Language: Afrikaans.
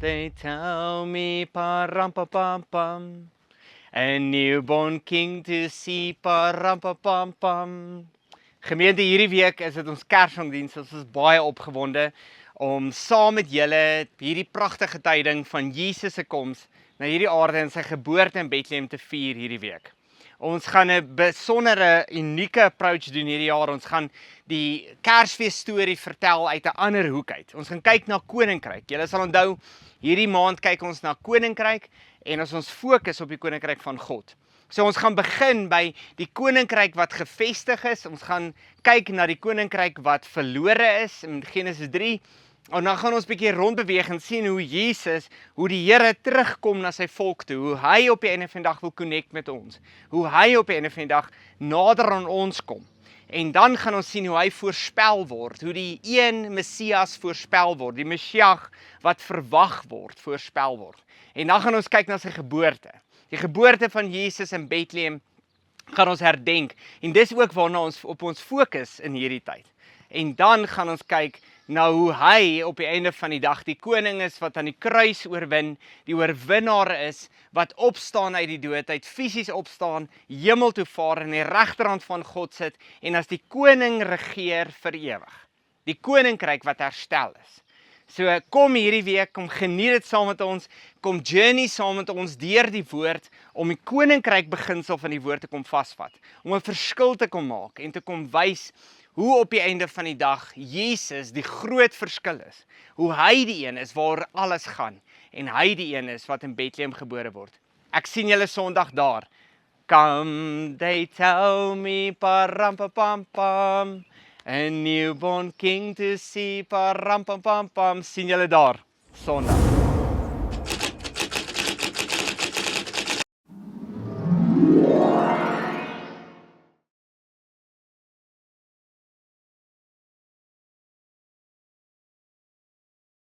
they tell me, pa-ram-pa-pam-pam, a newborn king to see, pa-ram-pa-pam-pam. Gemeente, hierdie week is dit ons Kersongdiens. Ons is baie opgewonde om saam met julle hierdie pragtige tyding van Jesus se koms na hierdie aarde en sy geboorte in Bethlehem te vier hierdie week. Ons gaan 'n besondere, unieke approach doen hierdie jaar. Ons gaan die Kersfees storie vertel uit 'n ander hoek uit. Ons gaan kyk na koninkryk. Julle sal onthou, hierdie maand kyk ons na koninkryk en ons fokus op die koninkryk van God. So ons gaan begin by die koninkryk wat gevestig is. Ons gaan kyk na die koninkryk wat verlore is in Genesis 3. En dan gaan ons 'n bietjie rondbeweeg en sien hoe Jesus, hoe die Here terugkom na sy volk toe, hoe hy op die einde van die dag wil connect met ons, hoe hy op die einde van die dag nader aan ons kom. En dan gaan ons sien hoe hy voorspel word, hoe die een Messias voorspel word, die Messias wat verwag word, voorspel word. En dan gaan ons kyk na sy geboorte. Die geboorte van Jesus in Bethlehem gaan ons herdenk. En dis ook waarna ons op ons fokus in hierdie tyd. En dan gaan ons kyk na hoe hy op die einde van die dag die koning is wat aan die kruis oorwin, die oorwinnaar is, wat opstaan uit die dood, uit fisies opstaan, hemel toe vaar, in die regterhand van God sit, en as die koning regeer vir ewig. Die koninkryk wat herstel is. So kom hierdie week, kom geniet dit saam met ons, kom journey saam met ons deur die woord, om die koninkryk beginsel van die woord te kom vasvat, om 'n verskil te kom maak, en te kom wys, hoe op die einde van die dag Jesus die groot verskil is. Hoe hy die een is waar alles gaan. En hy die een is wat in Bethlehem gebore word. Ek sien julle Sondag daar. Come, they tell me, pa-ram-pa-pam-pam, a newborn king to see, pa-ram-pam-pam-pam. Sien julle daar, Sondag.